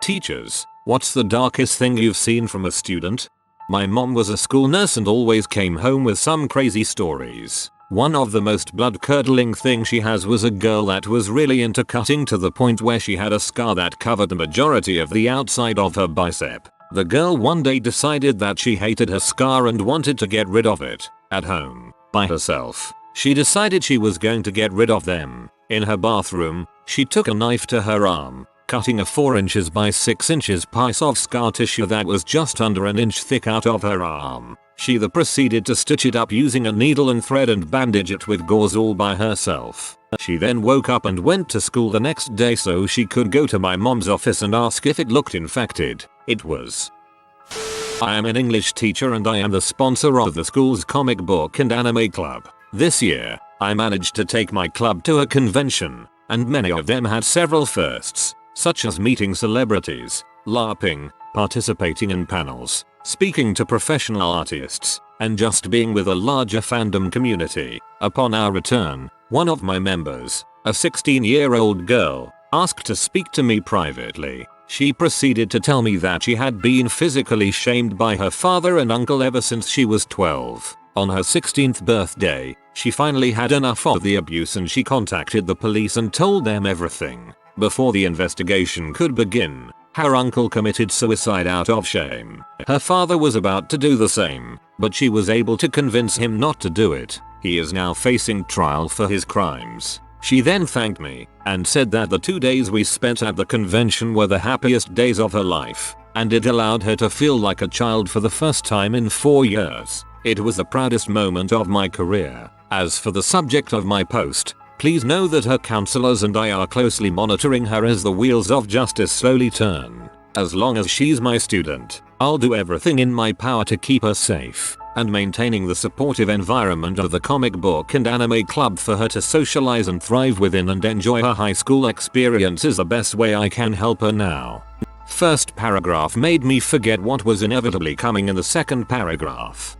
Teachers, what's the darkest thing you've seen from a student? My mom was a school nurse and always came home with some crazy stories. One of the most blood-curdling thing she has was a girl that was really into cutting to the point where she had a scar that covered the majority of the outside of her bicep. The girl one day decided that she hated her scar and wanted to get rid of it. At home, by herself, she decided she was going to get rid of them. In her bathroom, she took a knife to her arm, cutting a 4 inches by 6 inches piece of scar tissue that was just under an inch thick out of her arm. She then proceeded to stitch it up using a needle and thread and bandage it with gauze all by herself. She then woke up and went to school the next day so she could go to my mom's office and ask if it looked infected. It was. I am an English teacher and I am the sponsor of the school's comic book and anime club. This year, I managed to take my club to a convention, and many of them had several firsts, such as meeting celebrities, LARPing, participating in panels, speaking to professional artists, and just being with a larger fandom community. Upon our return, one of my members, a 16-year-old girl, asked to speak to me privately. She proceeded to tell me that she had been physically shamed by her father and uncle ever since she was 12. On her 16th birthday, she finally had enough of the abuse and she contacted the police and told them everything. Before the investigation could begin, her uncle committed suicide out of shame. Her father was about to do the same, but she was able to convince him not to do it. He is now facing trial for his crimes. She then thanked me and said that the 2 days we spent at the convention were the happiest days of her life, and it allowed her to feel like a child for the first time in 4 years. It was the proudest moment of my career. As for the subject of my post, please know that her counselors and I are closely monitoring her as the wheels of justice slowly turn. As long as she's my student, I'll do everything in my power to keep her safe, and maintaining the supportive environment of the comic book and anime club for her to socialize and thrive within and enjoy her high school experience is the best way I can help her now. First paragraph made me forget what was inevitably coming in the second paragraph.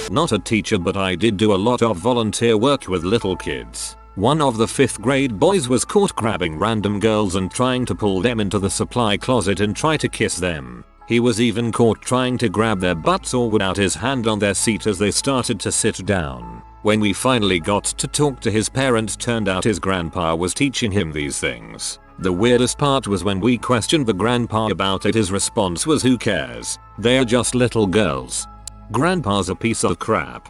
Not a teacher, but I did do a lot of volunteer work with little kids. One of the 5th grade boys was caught grabbing random girls and trying to pull them into the supply closet and try to kiss them. He was even caught trying to grab their butts or would out his hand on their seat as they started to sit down. When we finally got to talk to his parents, turned out his grandpa was teaching him these things. The weirdest part was when we questioned the grandpa about it, his response was, "Who cares? They're just little girls. Grandpa's a piece of crap."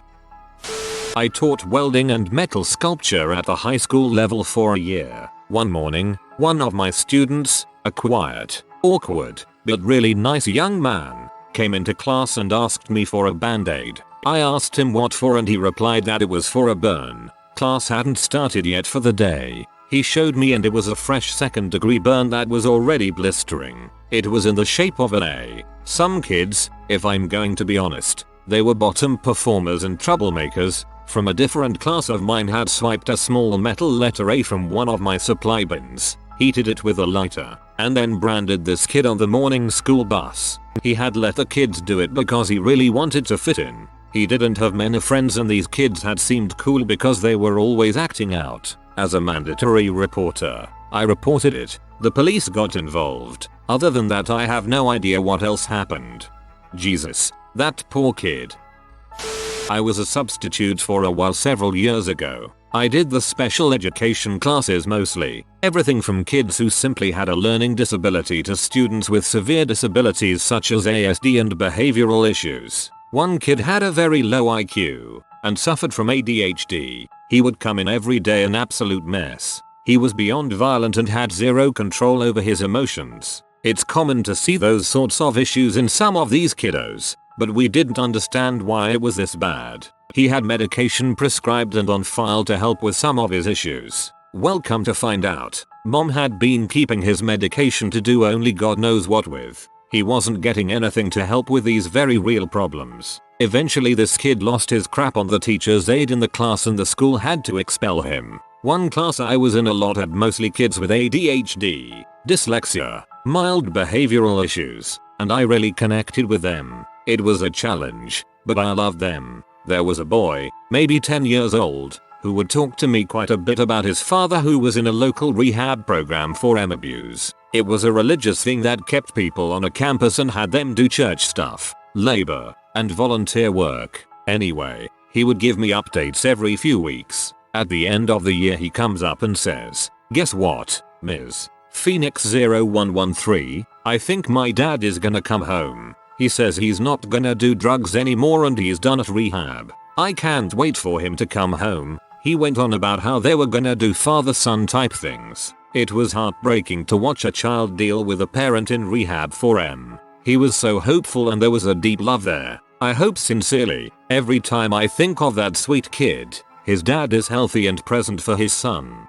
I taught welding and metal sculpture at the high school level for a year. One morning, one of my students, a quiet, awkward, but really nice young man, came into class and asked me for a band-aid. I asked him what for and he replied that it was for a burn. Class hadn't started yet for the day. He showed me and it was a fresh 2nd-degree burn that was already blistering. It was in the shape of an A. Some kids, if I'm going to be honest, they were bottom performers and troublemakers, from a different class of mine, had swiped a small metal letter A from one of my supply bins, heated it with a lighter, and then branded this kid on the morning school bus. He had let the kids do it because he really wanted to fit in. He didn't have many friends and these kids had seemed cool because they were always acting out. As a mandatory reporter, I reported it. The police got involved. Other than that, I have no idea what else happened. Jesus, that poor kid. I was a substitute for a while several years ago. I did the special education classes mostly. Everything from kids who simply had a learning disability to students with severe disabilities such as ASD and behavioral issues. One kid had a very low IQ and suffered from ADHD. He would come in every day an absolute mess. He was beyond violent and had zero control over his emotions. It's common to see those sorts of issues in some of these kiddos, but we didn't understand why it was this bad. He had medication prescribed and on file to help with some of his issues. Well, come to find out, Mom had been keeping his medication to do only God knows what with. He wasn't getting anything to help with these very real problems. Eventually this kid lost his crap on the teacher's aide in the class and the school had to expel him. One class I was in a lot had mostly kids with ADHD, dyslexia, mild behavioral issues, and I really connected with them. It was a challenge, but I loved them. There was a boy, maybe 10 years old, who would talk to me quite a bit about his father who was in a local rehab program for abuse. It was a religious thing that kept people on a campus and had them do church stuff, labor, and volunteer work. Anyway, he would give me updates every few weeks. At the end of the year he comes up and says, "Guess what, Ms. Phoenix 0113, I think my dad is gonna come home. He says he's not gonna do drugs anymore and he's done at rehab. I can't wait for him to come home." He went on about how they were gonna do father-son type things. It was heartbreaking to watch a child deal with a parent in rehab for M. He was so hopeful and there was a deep love there. I hope sincerely, every time I think of that sweet kid, his dad is healthy and present for his son.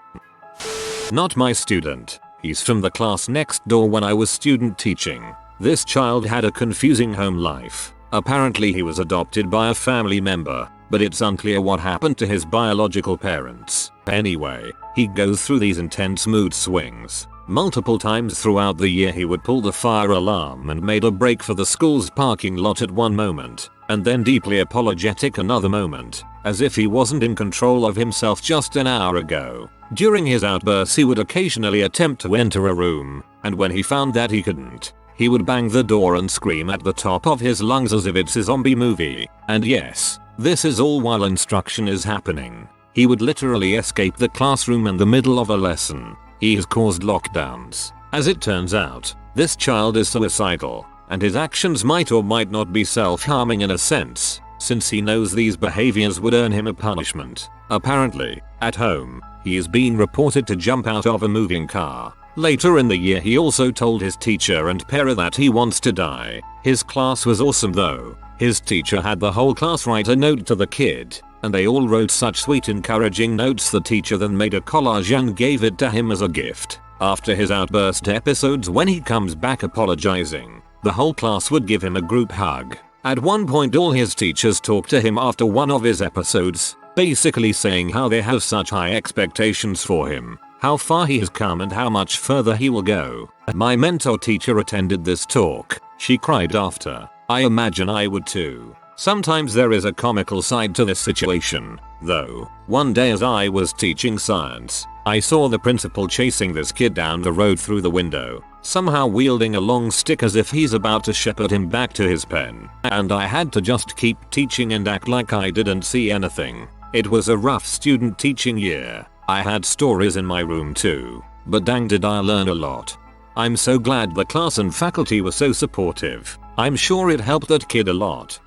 Not my student. He's from the class next door when I was student teaching. This child had a confusing home life. Apparently he was adopted by a family member, but it's unclear what happened to his biological parents. Anyway, he goes through these intense mood swings. Multiple times throughout the year he would pull the fire alarm and made a break for the school's parking lot at one moment, and then deeply apologetic another moment, as if he wasn't in control of himself just an hour ago. During his outbursts he would occasionally attempt to enter a room, and when he found that he couldn't, he would bang the door and scream at the top of his lungs as if it's a zombie movie. And yes, this is all while instruction is happening. He would literally escape the classroom in the middle of a lesson. He has caused lockdowns. As it turns out, this child is suicidal, and his actions might or might not be self-harming in a sense, since he knows these behaviors would earn him a punishment. Apparently, at home, he is being reported to jump out of a moving car. Later in the year he also told his teacher and para that he wants to die. His class was awesome though. His teacher had the whole class write a note to the kid, and they all wrote such sweet encouraging notes. The teacher then made a collage and gave it to him as a gift. After his outburst episodes, when he comes back apologizing, the whole class would give him a group hug. At one point all his teachers talked to him after one of his episodes, basically saying how they have such high expectations for him, how far he has come and how much further he will go. My mentor teacher attended this talk. She cried after. I imagine I would too. Sometimes there is a comical side to this situation, though. One day as I was teaching science, I saw the principal chasing this kid down the road through the window, somehow wielding a long stick as if he's about to shepherd him back to his pen. And I had to just keep teaching and act like I didn't see anything. It was a rough student teaching year. I had stories in my room too, but dang did I learn a lot. I'm so glad the class and faculty were so supportive. I'm sure it helped that kid a lot.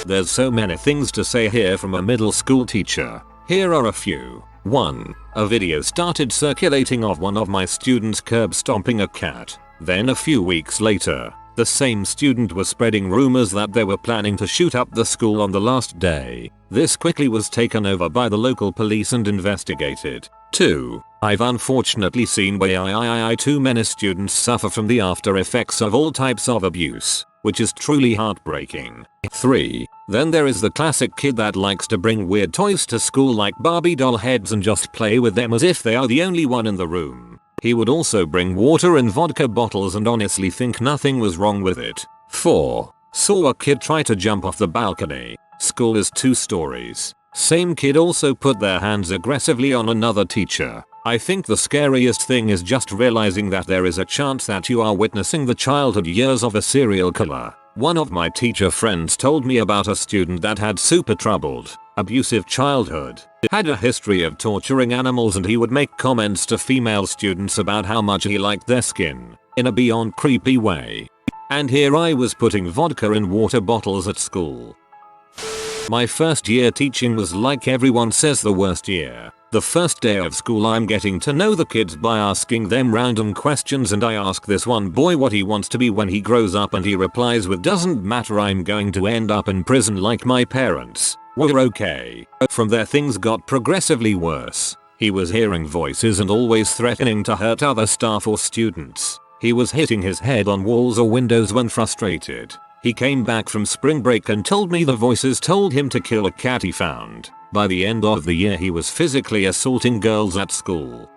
There's so many things to say here from a middle school teacher. Here are a few. 1. A video started circulating of one of my students curb stomping a cat. Then a few weeks later, the same student was spreading rumors that they were planning to shoot up the school on the last day. This quickly was taken over by the local police and investigated. 2. I've unfortunately seen way too many students suffer from the after effects of all types of abuse, which is truly heartbreaking. 3. Then there is the classic kid that likes to bring weird toys to school like Barbie doll heads and just play with them as if they are the only one in the room. He would also bring water and vodka bottles and honestly think nothing was wrong with it. 4. Saw a kid try to jump off the balcony. School is 2 stories. Same kid also put their hands aggressively on another teacher. I think the scariest thing is just realizing that there is a chance that you are witnessing the childhood years of a serial killer. One of my teacher friends told me about a student that had super troubled, abusive childhood, had a history of torturing animals, and he would make comments to female students about how much he liked their skin, in a beyond creepy way. And here I was putting vodka in water bottles at school. My first year teaching was, like everyone says, the worst year. The first day of school I'm getting to know the kids by asking them random questions, and I ask this one boy what he wants to be when he grows up, and he replies with, "Doesn't matter, I'm going to end up in prison like my parents." We're okay. From there things got progressively worse. He was hearing voices and always threatening to hurt other staff or students. He was hitting his head on walls or windows when frustrated. He came back from spring break and told me the voices told him to kill a cat he found. By the end of the year he was physically assaulting girls at school.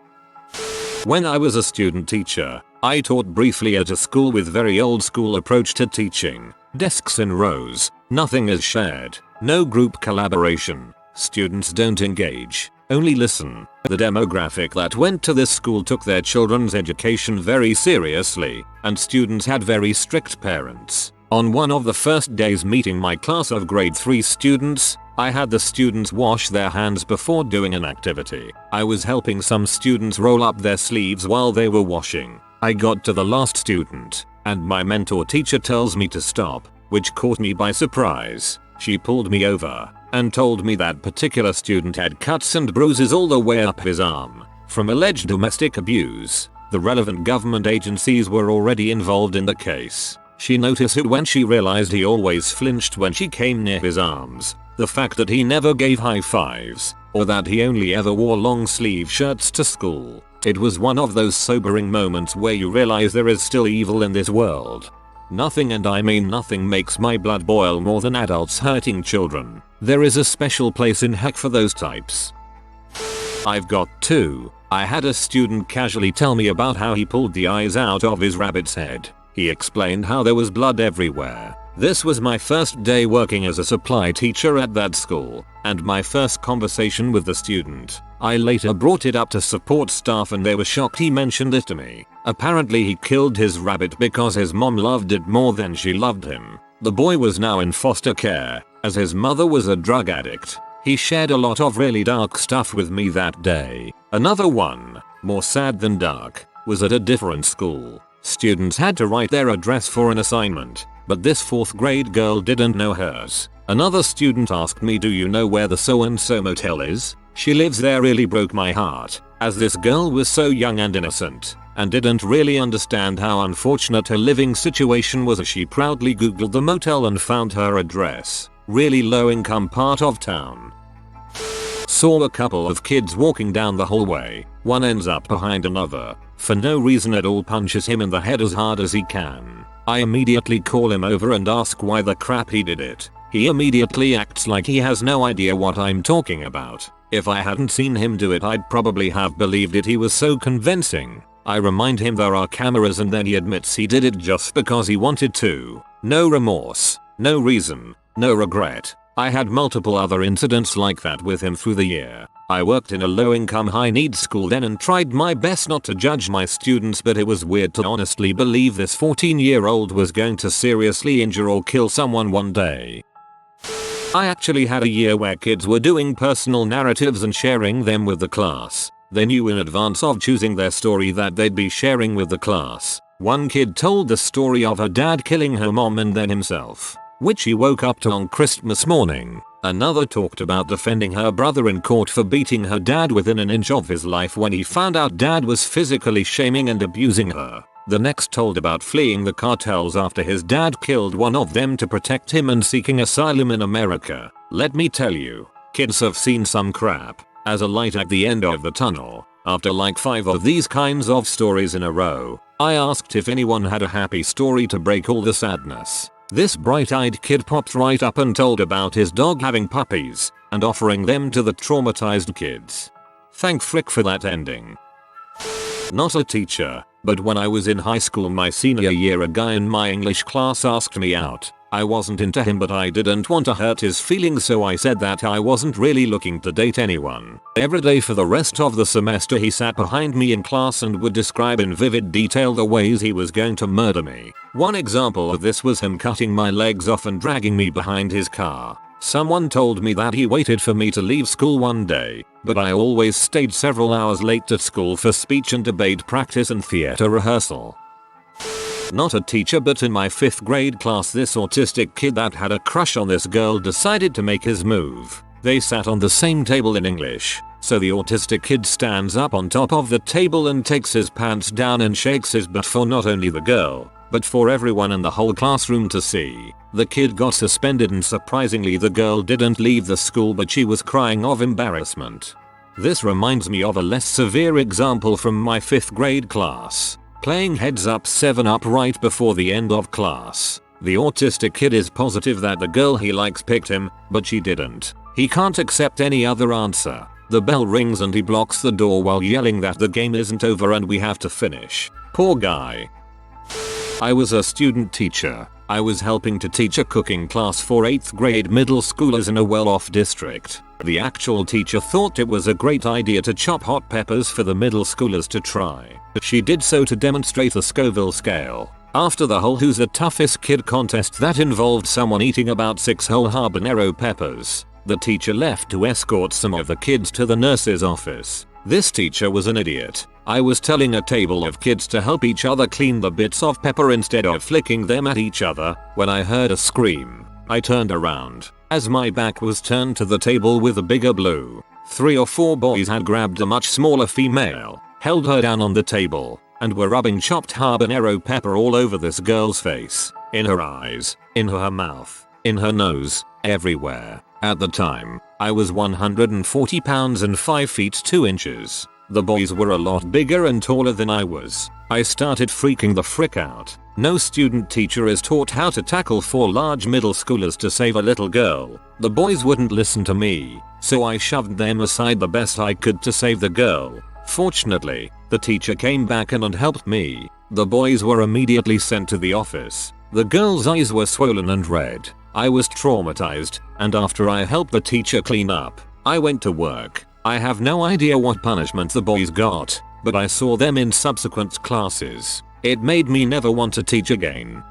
When I was a student teacher, I taught briefly at a school with very old school approach to teaching. Desks in rows, nothing is shared, no group collaboration, students don't engage. Only listen. The demographic that went to this school took their children's education very seriously, and students had very strict parents. On one of the first days meeting my class of grade 3 students, I had the students wash their hands before doing an activity. I was helping some students roll up their sleeves while they were washing. I got to the last student, and my mentor teacher tells me to stop, which caught me by surprise. She pulled me over and told me that particular student had cuts and bruises all the way up his arm from alleged domestic abuse. The relevant government agencies were already involved in the case. She noticed it when she realized he always flinched when she came near his arms. The fact that he never gave high fives, or that he only ever wore long sleeve shirts to school. It was one of those sobering moments where you realize there is still evil in this world. Nothing, and I mean nothing, makes my blood boil more than adults hurting children. There is a special place in heck for those types. I've got two. I had a student casually tell me about how he pulled the eyes out of his rabbit's head. He explained how there was blood everywhere. This was my first day working as a supply teacher at that school, and my first conversation with the student. I later brought it up to support staff and they were shocked he mentioned it to me. Apparently he killed his rabbit because his mom loved it more than she loved him. The boy was now in foster care, as his mother was a drug addict. He shared a lot of really dark stuff with me that day. Another one, more sad than dark, was at a different school. Students had to write their address for an assignment, but this 4th grade girl didn't know hers. Another student asked me, "Do you know where the so-and-so motel is? She lives there." Really broke my heart, as this girl was so young and innocent, and didn't really understand how unfortunate her living situation was as she proudly googled the motel and found her address. Really low income part of town. Saw a couple of kids walking down the hallway. One ends up behind another. For no reason at all punches him in the head as hard as he can. I immediately call him over and ask why the crap he did it. He immediately acts like he has no idea what I'm talking about. If I hadn't seen him do it, I'd probably have believed it. He was so convincing. I remind him there are cameras and then he admits he did it just because he wanted to. No remorse, no reason, no regret. I had multiple other incidents like that with him through the year. I worked in a low-income, high-needs school then and tried my best not to judge my students, but it was weird to honestly believe this 14-year-old was going to seriously injure or kill someone one day. I actually had a year where kids were doing personal narratives and sharing them with the class. They knew in advance of choosing their story that they'd be sharing with the class. One kid told the story of her dad killing her mom and then himself, which he woke up to on Christmas morning. Another talked about defending her brother in court for beating her dad within an inch of his life when he found out dad was physically shaming and abusing her. The next told about fleeing the cartels after his dad killed one of them to protect him and seeking asylum in America. Let me tell you, kids have seen some crap. As a light at the end of the tunnel, after like 5 of these kinds of stories in a row, I asked if anyone had a happy story to break all the sadness. This bright-eyed kid popped right up and told about his dog having puppies and offering them to the traumatized kids. Thank frick for that ending. Not a teacher, but when I was in high school my senior year, a guy in my English class asked me out. I wasn't into him, but I didn't want to hurt his feelings, so I said that I wasn't really looking to date anyone. Every day for the rest of the semester he sat behind me in class and would describe in vivid detail the ways he was going to murder me. One example of this was him cutting my legs off and dragging me behind his car. Someone told me that he waited for me to leave school one day, but I always stayed several hours late at school for speech and debate practice and theater rehearsal. Not a teacher, but in my 5th grade class this autistic kid that had a crush on this girl decided to make his move. They sat on the same table in English, so the autistic kid stands up on top of the table and takes his pants down and shakes his butt for not only the girl, but for everyone in the whole classroom to see. The kid got suspended and surprisingly the girl didn't leave the school, but she was crying of embarrassment. This reminds me of a less severe example from my 5th grade class. Playing heads up 7-up right before the end of class. The autistic kid is positive that the girl he likes picked him, but she didn't. He can't accept any other answer. The bell rings and he blocks the door while yelling that the game isn't over and we have to finish. Poor guy. I was a student teacher. I was helping to teach a cooking class for 8th grade middle schoolers in a well-off district. The actual teacher thought it was a great idea to chop hot peppers for the middle schoolers to try. She did so to demonstrate the Scoville scale. After the whole Who's the Toughest Kid contest that involved someone eating about 6 whole habanero peppers, the teacher left to escort some of the kids to the nurse's office. This teacher was an idiot. I was telling a table of kids to help each other clean the bits of pepper instead of flicking them at each other when I heard a scream. I turned around. As my back was turned to the table with a bigger blue, 3 or 4 boys had grabbed a much smaller female, held her down on the table, and were rubbing chopped habanero pepper all over this girl's face, in her eyes, in her mouth, in her nose, everywhere. At the time, I was 140 pounds and 5 feet 2 inches. The boys were a lot bigger and taller than I was. I started freaking the frick out. No student teacher is taught how to tackle 4 large middle schoolers to save a little girl. The boys wouldn't listen to me, so I shoved them aside the best I could to save the girl. Fortunately, the teacher came back and helped me. The boys were immediately sent to the office. The girl's eyes were swollen and red. I was traumatized, and after I helped the teacher clean up, I went to work. I have no idea what punishment the boys got, but I saw them in subsequent classes. It made me never want to teach again.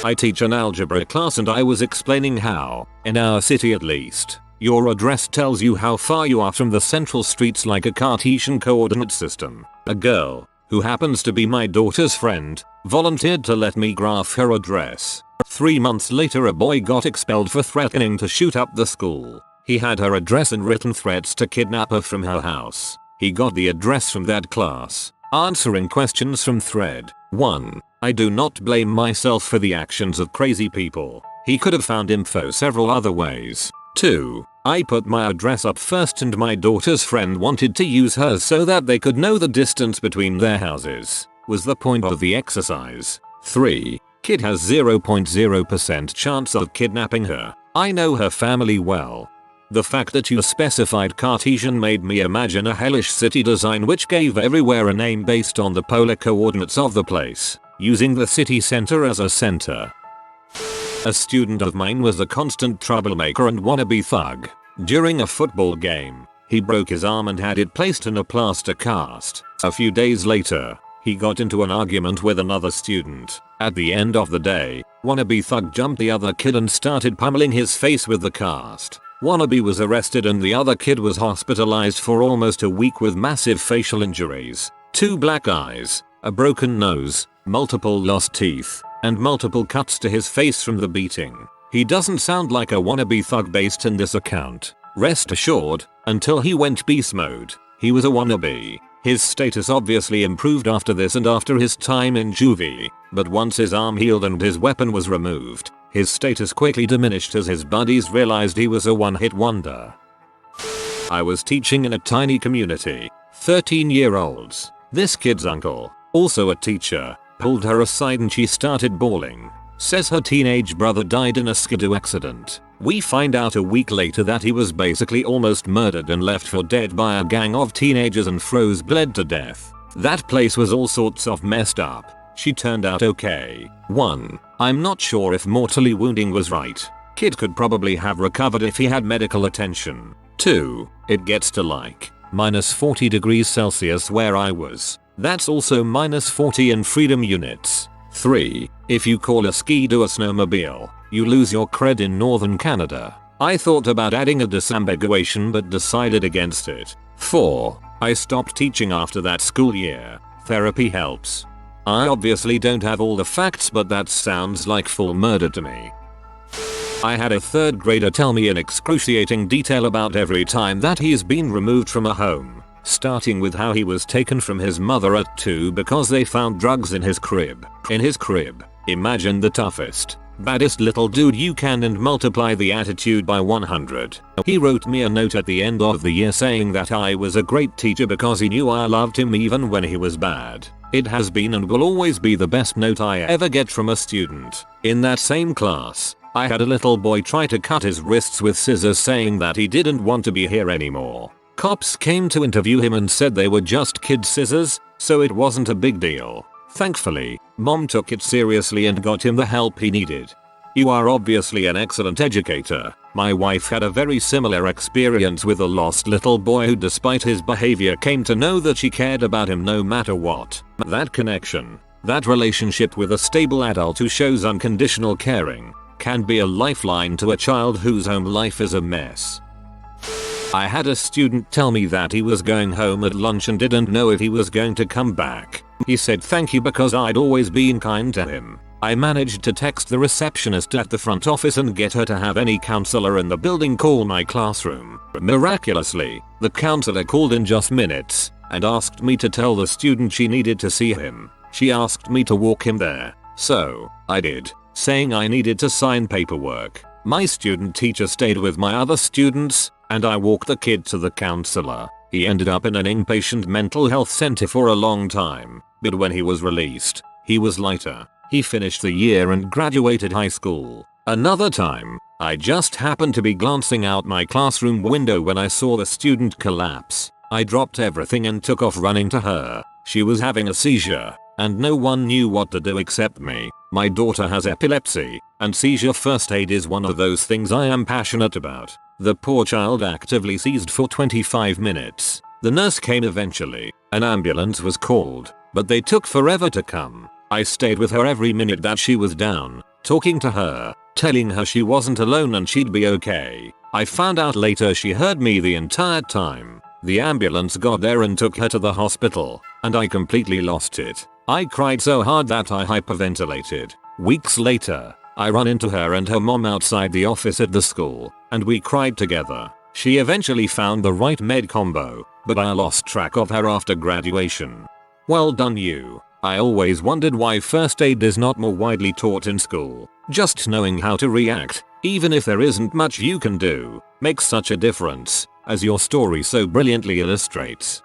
I teach an algebra class and I was explaining how, in our city at least, your address tells you how far you are from the central streets like a Cartesian coordinate system. A girl, who happens to be my daughter's friend, volunteered to let me graph her address. 3 months later a boy got expelled for threatening to shoot up the school. He had her address and written threats to kidnap her from her house. He got the address from that class. Answering questions from thread 1. I do not blame myself for the actions of crazy people. He could have found info several other ways. 2. I put my address up first and my daughter's friend wanted to use hers so that they could know the distance between their houses. Was the point of the exercise. 3. Kid has 0.0% chance of kidnapping her. I know her family well. The fact that you specified Cartesian made me imagine a hellish city design which gave everywhere a name based on the polar coordinates of the place, using the city center as a center. A student of mine was a constant troublemaker and wannabe thug. During a football game, he broke his arm and had it placed in a plaster cast. A few days later, he got into an argument with another student. At the end of the day, wannabe thug jumped the other kid and started pummeling his face with the cast. Wannabe was arrested and the other kid was hospitalized for almost a week with massive facial injuries, 2 black eyes, a broken nose, multiple lost teeth, and multiple cuts to his face from the beating. He doesn't sound like a wannabe thug based in this account. Rest assured, until he went beast mode, he was a wannabe. His status obviously improved after this and after his time in juvie, but once his arm healed and his weapon was removed, his status quickly diminished as his buddies realized he was a one-hit wonder. I was teaching in a tiny community. 13-year-olds. This kid's uncle, also a teacher, pulled her aside and she started bawling. Says her teenage brother died in a skidoo accident. We find out a week later that he was basically almost murdered and left for dead by a gang of teenagers and bled to death. That place was all sorts of messed up. She turned out okay. 1. I'm not sure if mortally wounding was right. Kid could probably have recovered if he had medical attention. 2. It gets to like -40 degrees Celsius where I was. That's also -40 in freedom units. 3. If you call a ski-doo a snowmobile, you lose your cred in northern Canada. I thought about adding a disambiguation but decided against it. 4. I stopped teaching after that school year. Therapy helps. I obviously don't have all the facts but that sounds like full murder to me. I had a 3rd grader tell me in excruciating detail about every time that he's been removed from a home, starting with how he was taken from his mother at 2 because they found drugs in his crib. In his crib. Imagine the toughest, baddest little dude you can and multiply the attitude by 100. He wrote me a note at the end of the year saying that I was a great teacher because he knew I loved him even when he was bad. It has been and will always be the best note I ever get from a student. In that same class, I had a little boy try to cut his wrists with scissors saying that he didn't want to be here anymore. Cops came to interview him and said they were just kid scissors, so it wasn't a big deal. Thankfully, mom took it seriously and got him the help he needed. You are obviously an excellent educator. My wife had a very similar experience with a lost little boy who, despite his behavior, came to know that she cared about him no matter what. That connection, that relationship with a stable adult who shows unconditional caring, can be a lifeline to a child whose home life is a mess. I had a student tell me that he was going home at lunch and didn't know if he was going to come back. He said thank you because I'd always been kind to him. I managed to text the receptionist at the front office and get her to have any counselor in the building call my classroom. Miraculously, the counselor called in just minutes and asked me to tell the student she needed to see him. She asked me to walk him there. So, I did, saying I needed to sign paperwork. My student teacher stayed with my other students, and I walked the kid to the counselor. He ended up in an inpatient mental health center for a long time, but when he was released, he was lighter. He finished the year and graduated high school. Another time, I just happened to be glancing out my classroom window when I saw the student collapse. I dropped everything and took off running to her. She was having a seizure, and no one knew what to do except me. My daughter has epilepsy, and seizure first aid is one of those things I am passionate about. The poor child actively seized for 25 minutes. The nurse came eventually. An ambulance was called, but they took forever to come. I stayed with her every minute that she was down, talking to her, telling her she wasn't alone and she'd be okay. I found out later she heard me the entire time. The ambulance got there and took her to the hospital, and I completely lost it. I cried so hard that I hyperventilated. Weeks later, I ran into her and her mom outside the office at the school, and we cried together. She eventually found the right med combo, but I lost track of her after graduation. Well done you. I always wondered why first aid is not more widely taught in school. Just knowing how to react, even if there isn't much you can do, makes such a difference, as your story so brilliantly illustrates.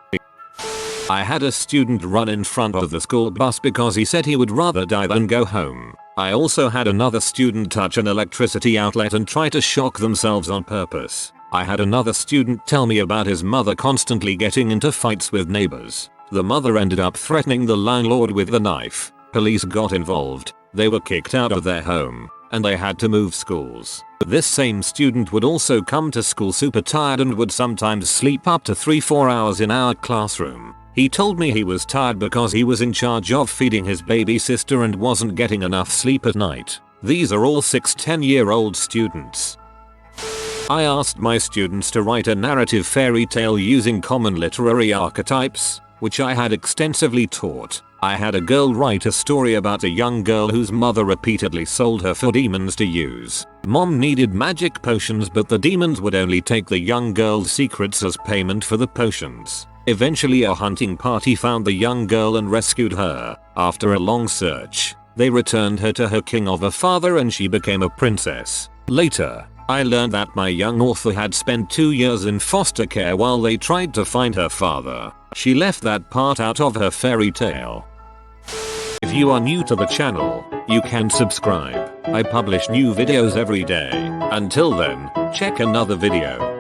I had a student run in front of the school bus because he said he would rather die than go home. I also had another student touch an electricity outlet and try to shock themselves on purpose. I had another student tell me about his mother constantly getting into fights with neighbors. The mother ended up threatening the landlord with the knife. Police got involved. They were kicked out of their home, and they had to move schools. This same student would also come to school super tired and would sometimes sleep up to 3-4 hours in our classroom. He told me he was tired because he was in charge of feeding his baby sister and wasn't getting enough sleep at night. These are all 6-10-year-old students. I asked my students to write a narrative fairy tale using common literary archetypes, which I had extensively taught. I had a girl write a story about a young girl whose mother repeatedly sold her for demons to use. Mom needed magic potions, but the demons would only take the young girl's secrets as payment for the potions. Eventually a hunting party found the young girl and rescued her. After a long search, they returned her to her king of a father and she became a princess. Later, I learned that my young author had spent 2 years in foster care while they tried to find her father. She left that part out of her fairy tale. If you are new to the channel, you can subscribe. I publish new videos every day. Until then, check another video.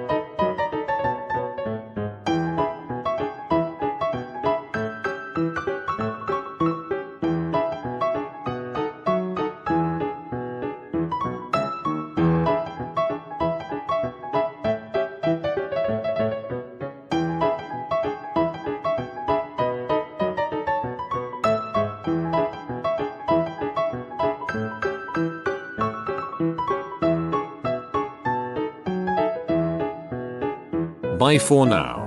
Bye for now.